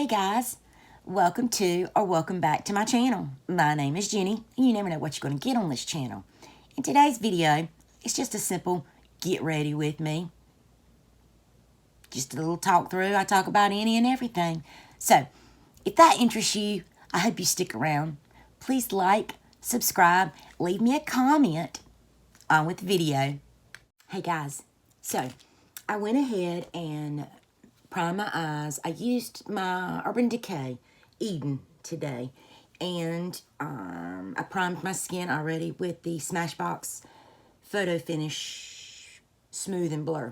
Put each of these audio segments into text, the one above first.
Hey guys, welcome to or welcome back to my channel. My name is Jenny, and you never know what you're going to get on this channel. In today's video, it's just a simple get ready with me. Just a little talk through. I talk about any and everything. So, if that interests you, I hope you stick around. Please like, subscribe, leave me a comment on with the video. Hey guys, so I went ahead and prime my eyes. I used my Urban Decay Eden today, and I primed my skin already with the Smashbox Photo Finish Smooth and Blur.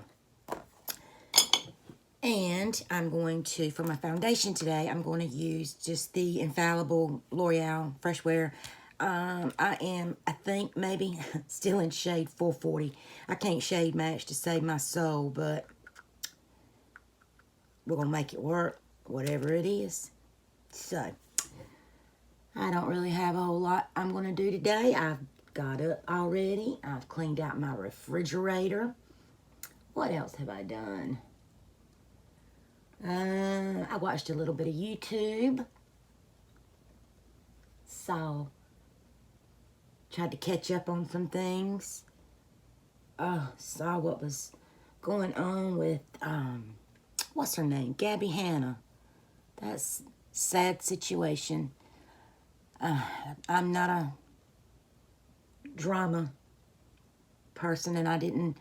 And I'm going to, for my foundation today, I'm going to use just the Infallible L'Oreal Fresh Wear. I am, I think, maybe still in shade 440. I can't shade match to save my soul, but we're going to make it work, whatever it is. So, I don't really have a whole lot I'm going to do today. I've got up already. I've cleaned out my refrigerator. What else have I done? I watched a little bit of YouTube. Tried to catch up on some things. Saw what was going on with, what's her name? Gabby Hanna. That's a sad situation. I'm not a drama person, and I didn't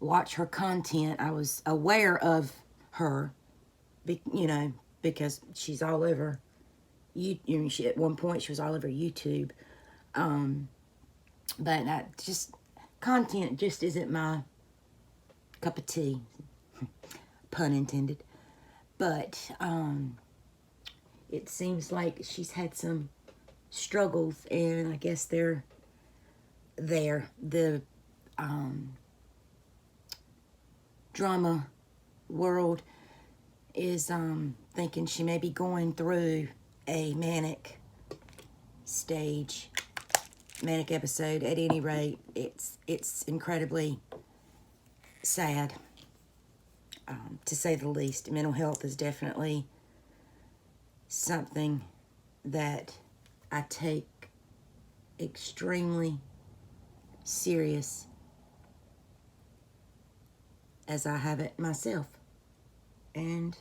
watch her content. I was aware of her, you know, because she's all over. At one point, she was all over YouTube. But content just isn't my cup of tea. Pun intended. But it seems like she's had some struggles, and I guess they're there. The drama world is thinking she may be going through a manic episode. At any rate, it's incredibly sad, to say the least. Mental health is definitely something that I take extremely serious, as I have it myself, and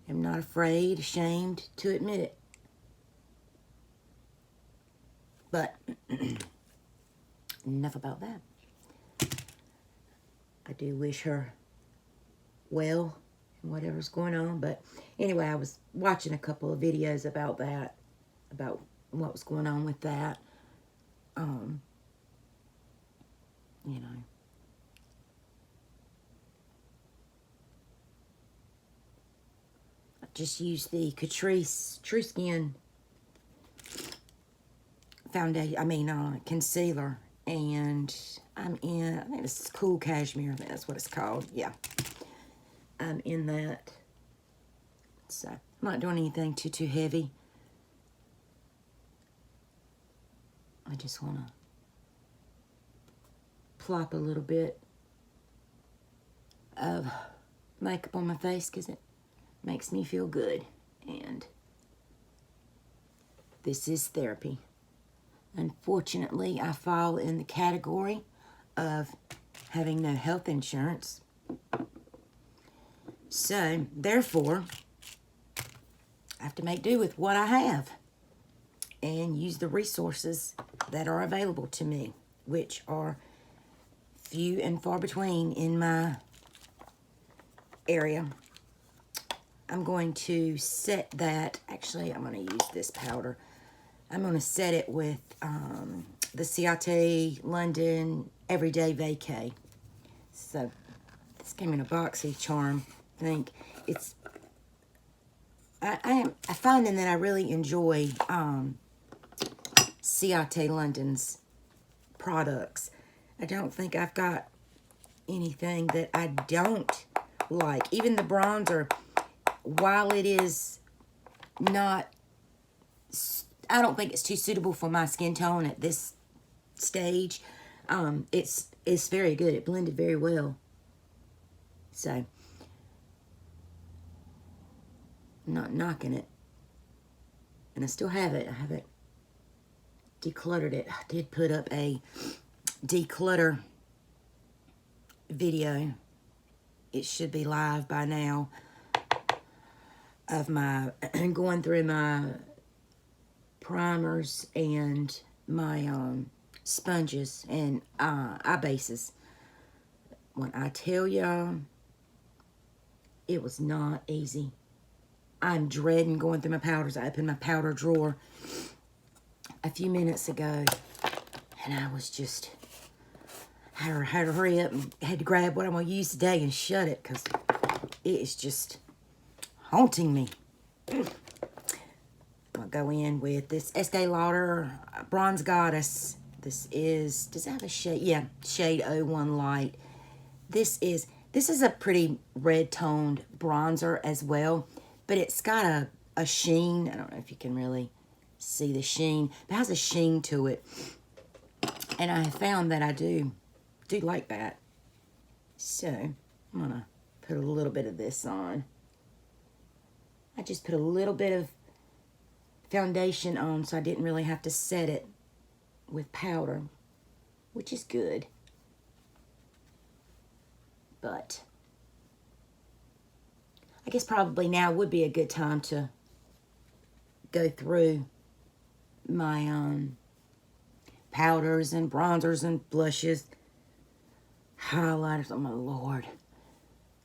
am not ashamed to admit it. But enough about that. I do wish her well and whatever's going on. But anyway, I was watching a couple of videos about that, about what was going on with that. You know. I just used the Catrice True Skin foundation, concealer, and I'm in, I think this is Cool Cashmere, I think that's what it's called. Yeah, I'm in that. So I'm not doing anything too heavy. I just want to plop a little bit of makeup on my face because it makes me feel good, and this is therapy. Unfortunately, I fall in the category of having no health insurance. So, therefore, I have to make do with what I have and use the resources that are available to me, which are few and far between in my area. I'm going to set that, actually, I'm going to use this powder. I'm going to set it with the CASHAPP London Everyday Vacay. So, this came in a boxy charm. I think it's, I find that I really enjoy CASHAPP London's products. I don't think I've got anything that I don't like. Even the bronzer, while it is not, I don't think it's too suitable for my skin tone at this stage. It's very good. It blended very well. So I'm not knocking it. And I still have it. I haven't decluttered it. I did put up a declutter video. It should be live by now of my going through my primers and my sponges and eye bases. When I tell y'all, it was not easy. I'm dreading going through my powders. I opened my powder drawer a few minutes ago, and I was just had to hurry up and had to grab what I'm going to use today and shut it, because it is just haunting me. I'm going to go in with this Estee Lauder Bronze Goddess. This is, does it have a shade? Yeah, shade 01 Light. This is a pretty red toned bronzer as well, but it's got a sheen. I don't know if you can really see the sheen, but it has a sheen to it. And I have found that I do like that. So I'm gonna put a little bit of this on. I just put a little bit of foundation on, so I didn't really have to set it with powder, which is good. But I guess probably now would be a good time to go through my powders and bronzers and blushes, highlighters. Oh my Lord,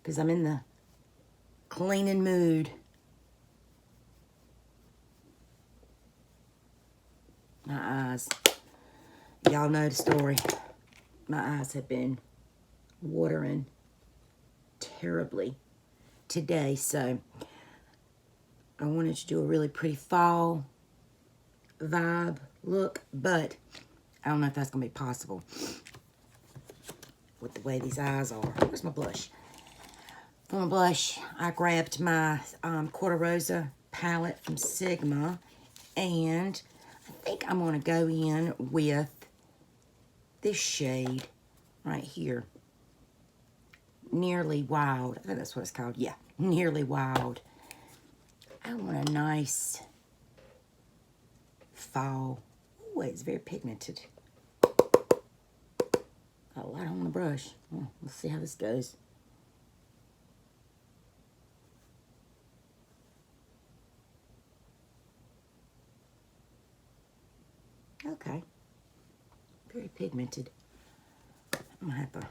because I'm in the cleaning mood. My eyes, y'all know the story. My eyes have been watering terribly today, so I wanted to do a really pretty fall vibe look, but I don't know if that's gonna be possible with the way these eyes are. Where's my blush? For my blush, I grabbed my Quarter Rosa palette from Sigma, and I think I'm gonna go in with this shade right here, Nearly Wild. I think that's what it's called. Yeah, Nearly Wild. I want a nice fall. Oh, it's very pigmented. Got a lot on the brush. Oh, let's see how this goes. Okay. Very pigmented. I'm gonna have to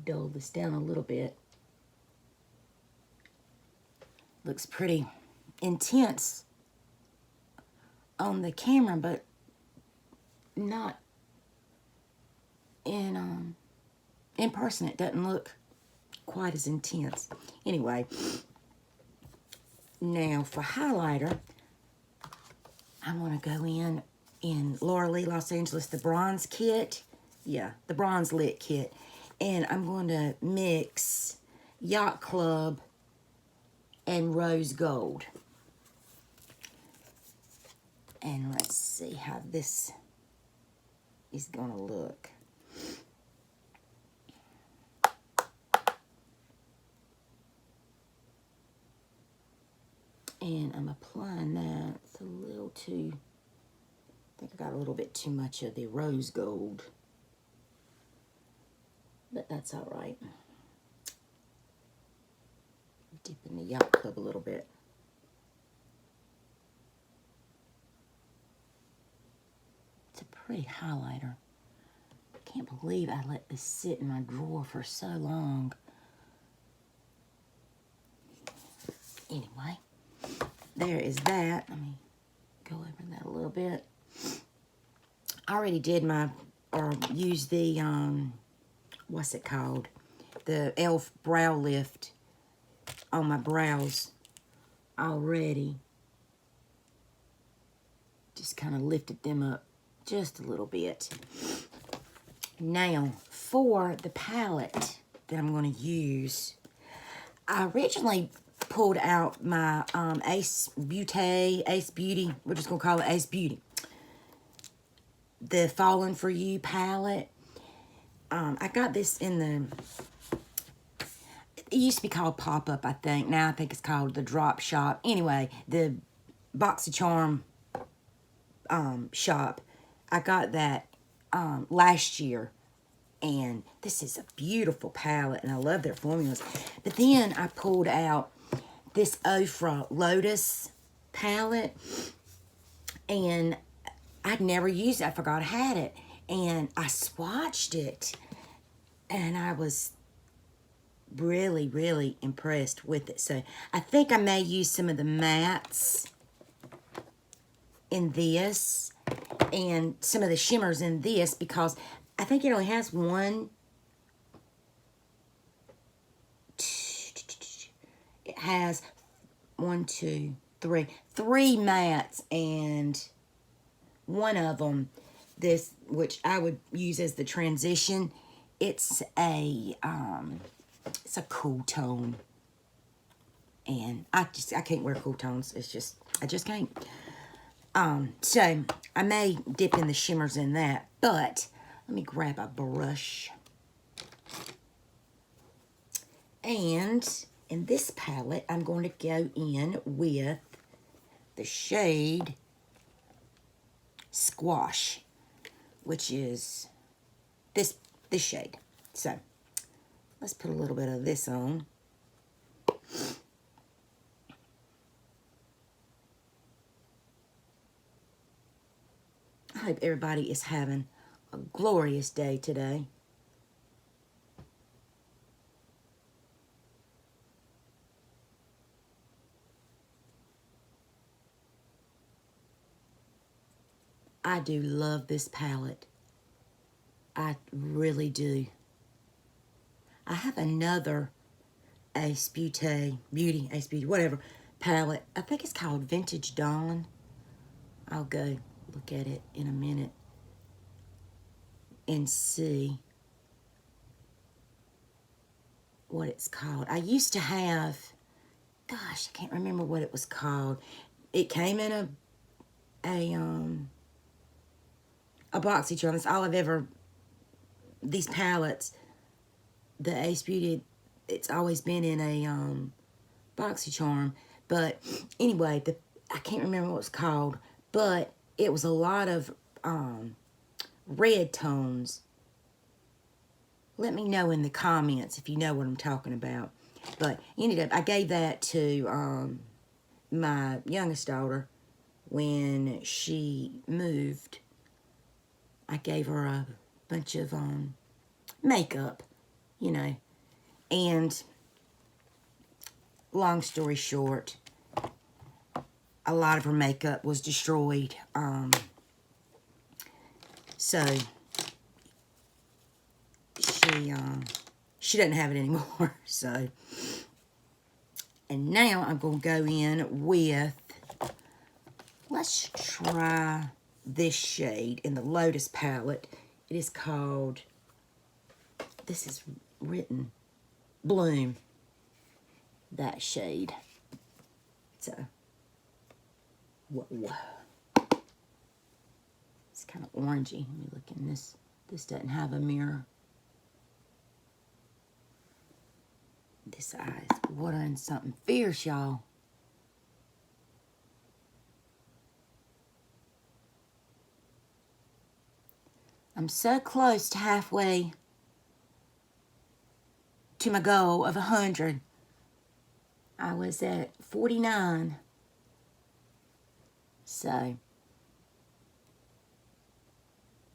dull this down a little bit. Looks pretty intense on the camera, but not in person. It doesn't look quite as intense. Anyway, now for highlighter, I'm gonna go in Laura Lee Los Angeles, the bronze kit. Yeah, the bronze lit kit. And I'm going to mix Yacht Club and Rose Gold. And let's see how this is gonna look. And I'm applying that. It's a little too, I think I got a little bit too much of the Rose Gold. But that's all right. Dip in the Yacht Club a little bit. It's a pretty highlighter. I can't believe I let this sit in my drawer for so long. Anyway, there is that. Let me go over that a little bit. I already did used the, what's it called? The e.l.f. Brow Lift on my brows already. Just kind of lifted them up just a little bit. Now, for the palette that I'm going to use, I originally pulled out my Ace Beaute, we're just going to call it Ace Beaute, the Falling For You palette. I got this in it used to be called Pop-Up, I think. Now I think it's called the Drop Shop. Anyway, the BoxyCharm shop, I got that last year. And this is a beautiful palette, and I love their formulas. But then I pulled out this Ofra Lotus palette, and I'd never used it. I forgot I had it. And I swatched it, and I was really, really impressed with it. So I think I may use some of the mattes in this and some of the shimmers in this, because I think it only has one. It has 1, 2, 3, 3 mattes, and one of them, this, which I would use as the transition, it's a cool tone, and I can't wear cool tones. It's just, I just can't. So I may dip in the shimmers in that, but let me grab a brush. And in this palette, I'm going to go in with the shade Squash, which is this shade. So let's put a little bit of this on. I hope everybody is having a glorious day today. I do love this palette. I really do. I have another Ace Beaute, whatever, palette. I think it's called Vintage Dawn. I'll go look at it in a minute and see what it's called. I used to have, gosh, I can't remember what it was called. It came in a BoxyCharm. That's all I've ever, these palettes, the Ace Beaute, it's always been in a BoxyCharm. But anyway, I can't remember what it's called, but it was a lot of red tones. Let me know in the comments if you know what I'm talking about. But ended up, I gave that to my youngest daughter when she moved. I gave her a bunch of makeup, you know. And long story short, a lot of her makeup was destroyed. So she doesn't have it anymore. So, and now I'm going to go in with, let's try this shade in the Lotus palette. It is called, this is written Bloom, that shade. So, whoa. It's kind of orangey. Let me look in this. This doesn't have a mirror. This eye is watering something fierce, y'all. I'm so close to halfway to my goal of 100. I was at 49. So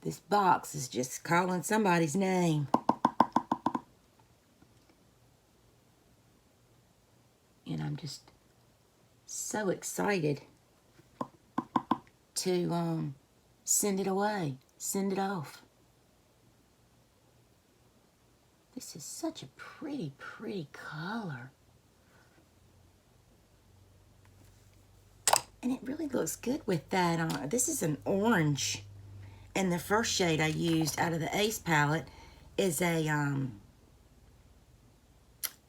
this box is just calling somebody's name. And I'm just so excited to send it away, send it off. This is such a pretty, pretty color. And it really looks good with that. This is an orange. And the first shade I used out of the Ace palette is a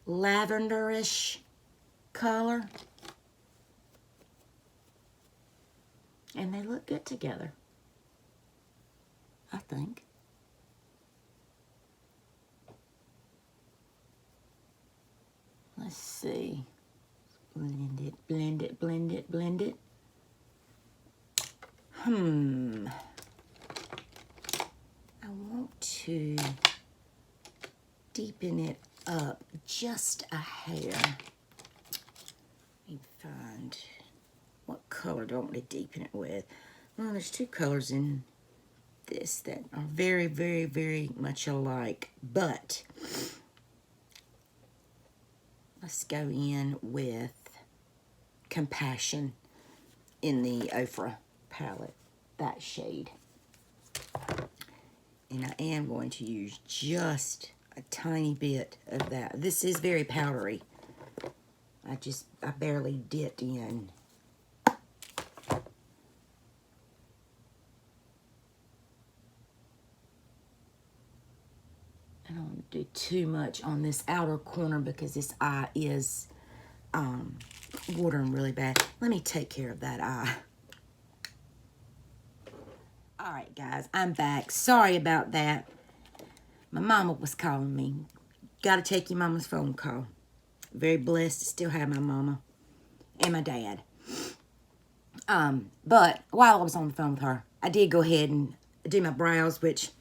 lavenderish color. And they look good together, I think. Let's see. Blend it, blend it, blend it, blend it. I want to deepen it up just a hair. Let me find what color do I want to deepen it with. Well, there's two colors in this that are very, very, very much alike, but let's go in with Compassion in the Ofra palette, that shade. And I am going to use just a tiny bit of that. This is very powdery. I barely dipped in. I don't want to do too much on this outer corner because this eye is watering really bad. Let me take care of that eye. All right, guys, I'm back. Sorry about that. My mama was calling me. Got to take your mama's phone call. Very blessed to still have my mama and my dad. But while I was on the phone with her, I did go ahead and do my brows, which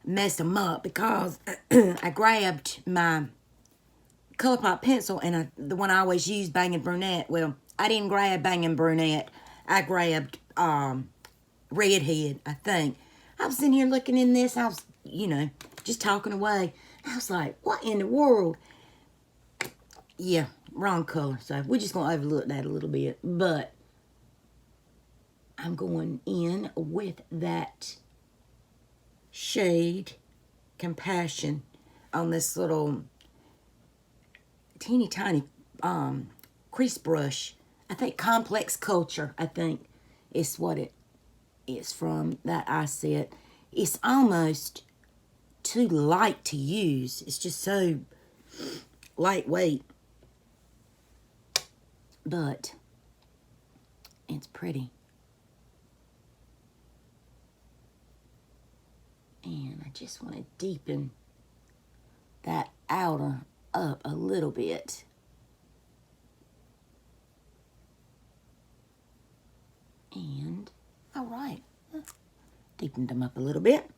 messed them up because I grabbed my ColourPop pencil and the one I always use, Bangin' Brunette. Well, I didn't grab Bangin' Brunette. I grabbed Redhead, I think. I was sitting here looking in this. I was, you know, just talking away. I was like, what in the world? Yeah, wrong color. So we're just going to overlook that a little bit. But I'm going in with that shade Compassion on this little teeny tiny crease brush. I think Complex Culture, I think is what it is from, that eye set. It's almost too light to use. It's just so lightweight. But it's pretty. And I just want to deepen that outer up a little bit. And, all right, deepened them up a little bit.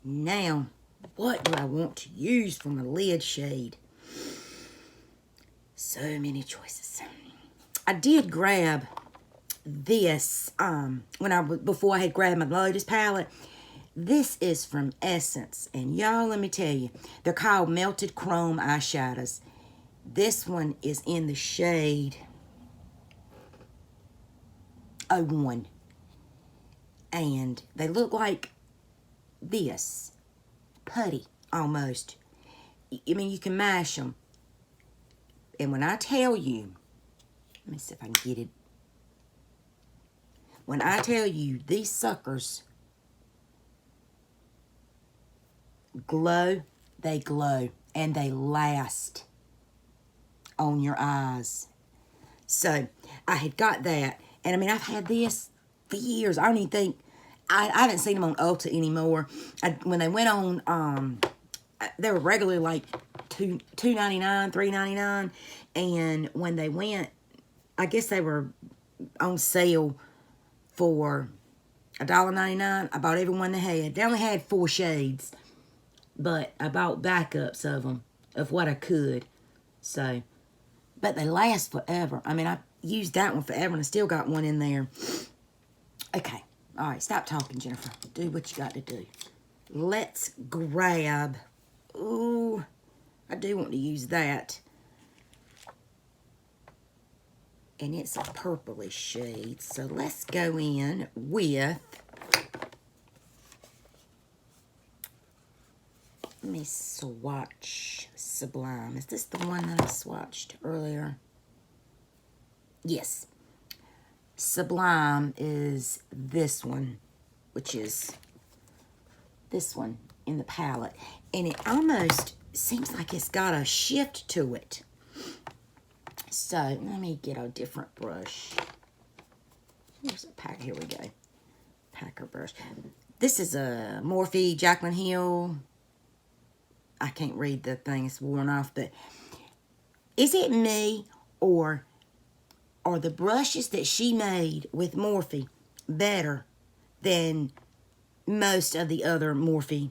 Now, what do I want to use for my lid shade? So many choices. I did grab this before I had grabbed my Lotus palette. This is from Essence, and y'all, let me tell you, they're called Melted Chrome eyeshadows. This one is in the shade 01, and they look like this, putty almost. I mean, you can mash them, and when I tell you, let me see if I can get it. When I tell you these suckers glow, they glow, and they last on your eyes. So I had got that, and I mean, I've had this for years. I don't even think I haven't seen them on Ulta anymore. When they went on, they were regularly like $2.99, $3.99, and when they went, I guess they were on sale for $1.99. I bought every one they had. They only had 4 shades, but I bought backups of them, of what I could. So, but they last forever. I mean, I used that one forever, and I still got one in there. Okay. All right, stop talking, Jennifer. Do what you got to do. Let's grab... Ooh, I do want to use that. And it's a purplish shade. So let's go in with... Let me swatch Sublime. Is this the one that I swatched earlier? Yes. Sublime is this one, which is this one in the palette. And it almost seems like it's got a shift to it. So let me get a different brush. Here's a pack. Here we go. Packer brush. This is a Morphe Jaclyn Hill. I can't read the thing. It's worn off, but is it me, or are the brushes that she made with Morphe better than most of the other Morphe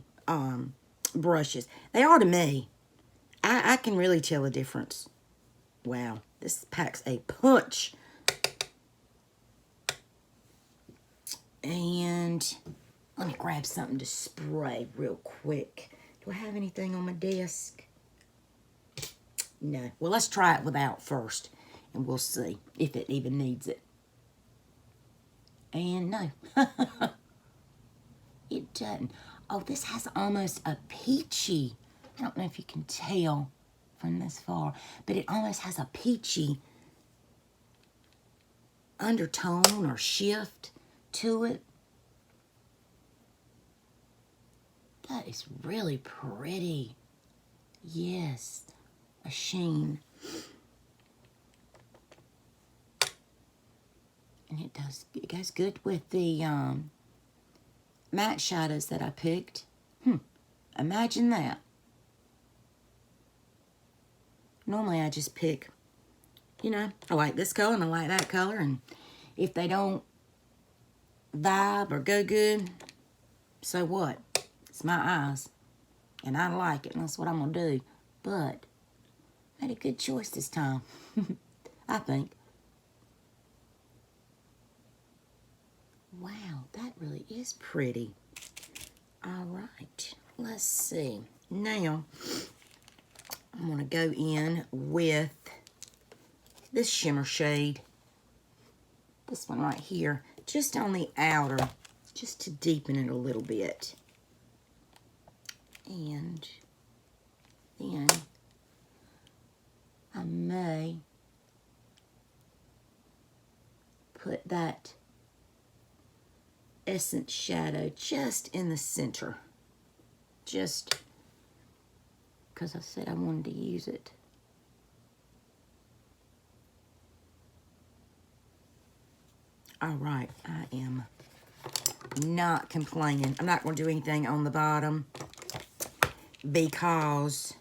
brushes? They are to me. I can really tell a difference. Wow, this packs a punch. And let me grab something to spray real quick. Do I have anything on my desk? No. Well, let's try it without first, and we'll see if it even needs it. And no. It doesn't. Oh, this has almost a peachy, I don't know if you can tell from this far, but it almost has a peachy undertone or shift to it. That is really pretty. Yes, a sheen. And it goes good with the matte shadows that I picked. Imagine that. Normally I just pick, you know, I like this color and I like that color, and if they don't vibe or go good, so what? It's my eyes, and I like it, and that's what I'm gonna do. But I made a good choice this time, I think. Wow, that really is pretty. All right, let's see. Now, I'm going to go in with this shimmer shade. This one right here, just on the outer, just to deepen it a little bit. And then I may put that Essence shadow just in the center, just because I said I wanted to use it. All right, I am not complaining. I'm not going to do anything on the bottom because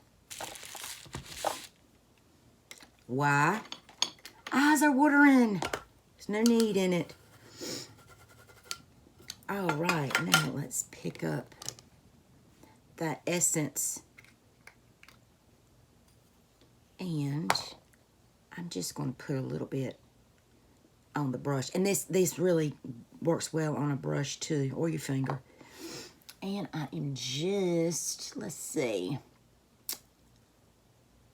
why? Eyes are watering. There's no need in it. All right, now let's pick up that Essence. And I'm just going to put a little bit on the brush. And this really works well on a brush too, or your finger. And I am just, let's see.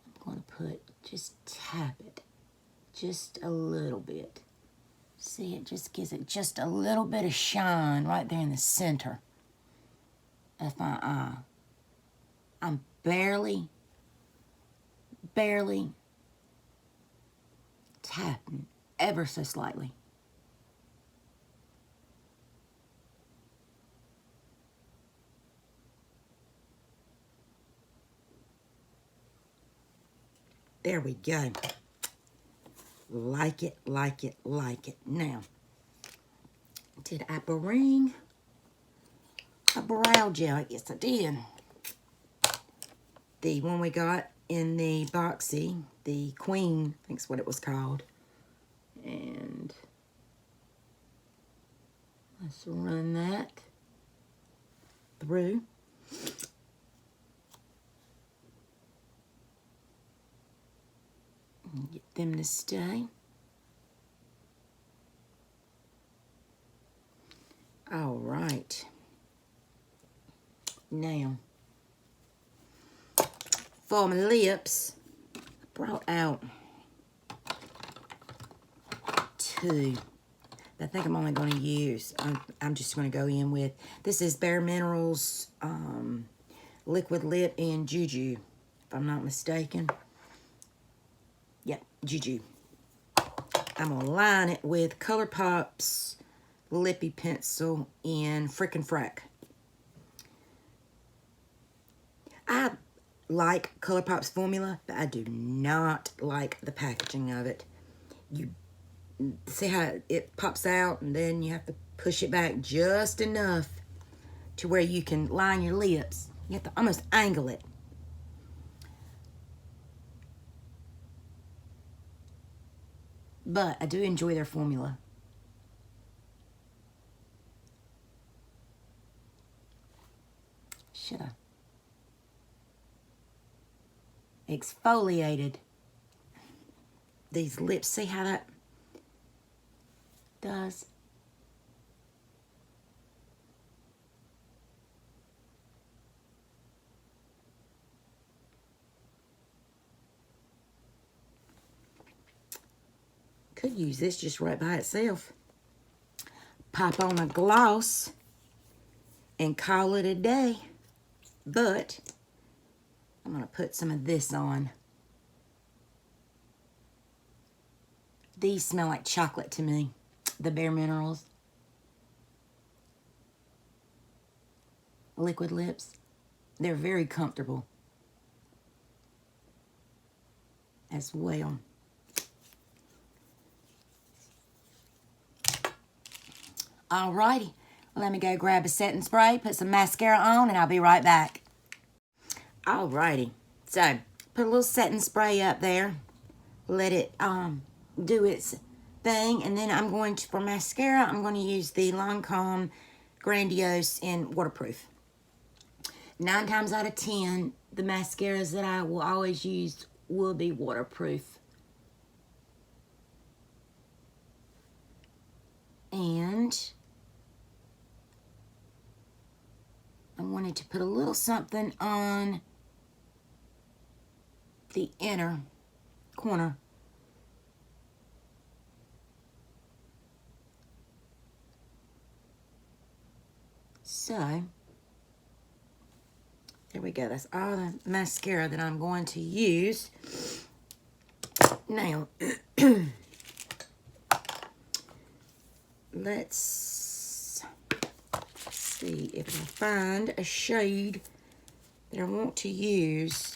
I'm going to just tap it just a little bit. See, it just gives it just a little bit of shine right there in the center of my eye. I'm barely tapping ever so slightly. There we go. Like it, like it, like it. Now, did I bring a brow gel? Yes, I did. The one we got in the boxy, the Queen, I think's what it was called. And let's run that through. And get them to stay. All right. Now, for my lips, I brought out two that I think I'm only going to use. I'm just going to go in with, this is Bare Minerals Liquid Lip in Juju, if I'm not mistaken. Yep, Juju. I'm going to line it with ColourPop's Lippy Pencil in Frickin' Frack. I like ColourPop's formula, but I do not like the packaging of it. You see how it pops out, and then you have to push it back just enough to where you can line your lips. You have to almost angle it. but I do enjoy their formula. Should have exfoliated these lips. See how that does? Could use this just right by itself. Pop on a gloss and call it a day. But I'm going to put some of this on. These smell like chocolate to me, the Bare Minerals liquid lips. They're very comfortable as well. Alrighty, let me go grab a setting spray, put some mascara on, and I'll be right back. Alrighty, so put a little setting spray up there. Let it do its thing, and then I'm going to, for mascara, I'm going to use the Lancome Grandiose in Waterproof. 9 times out of 10, the mascaras that I will always use will be waterproof. And I wanted to put a little something on the inner corner. So, there we go. That's all the mascara that I'm going to use. Now, let's see if I can find a shade that I want to use.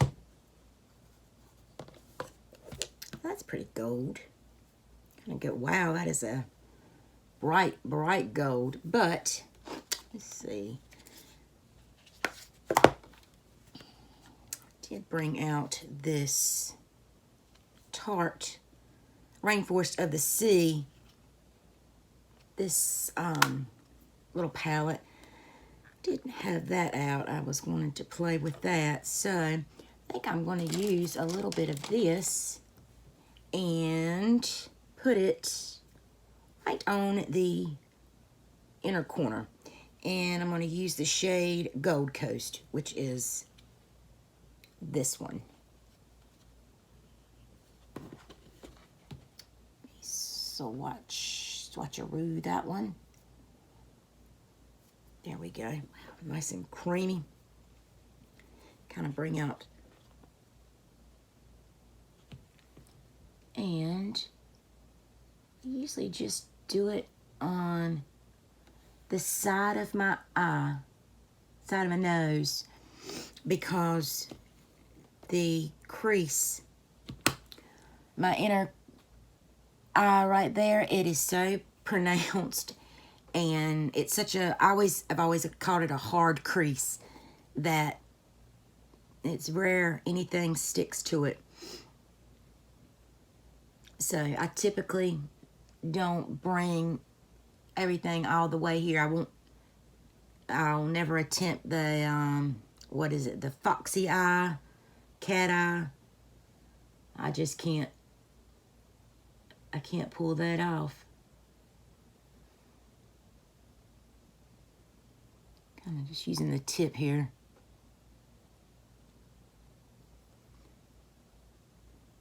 That's pretty gold. Kind of go, wow, that is a bright, bright gold. But, let's see. Did bring out this Tarte Rainforest of the Sea, this little palette. Didn't have that out. I was wanting to play with that, so I think I'm going to use a little bit of this and put it right on the inner corner. And I'm going to use the shade Gold Coast, which is this one. So watch-a-roo that one. There we go. Nice and creamy. Kind of bring out. And I usually just do it on the side of my eye, side of my nose, because the crease, my inner eye right there, it is so pronounced, and it's such a, I've always called it a hard crease, that it's rare anything sticks to it. So I typically don't bring everything all the way here. I'll never attempt the what is it, the foxy eye, cat eye. I just can't, I can't pull that off. Kind of just using the tip here.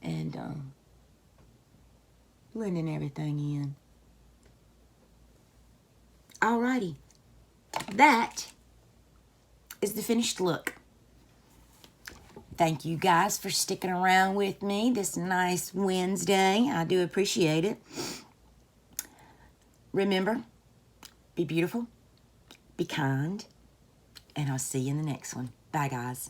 And blending everything in. Alrighty, that is the finished look. Thank you guys for sticking around with me this nice Wednesday. I do appreciate it. Remember, be beautiful, be kind, and I'll see you in the next one. Bye, guys.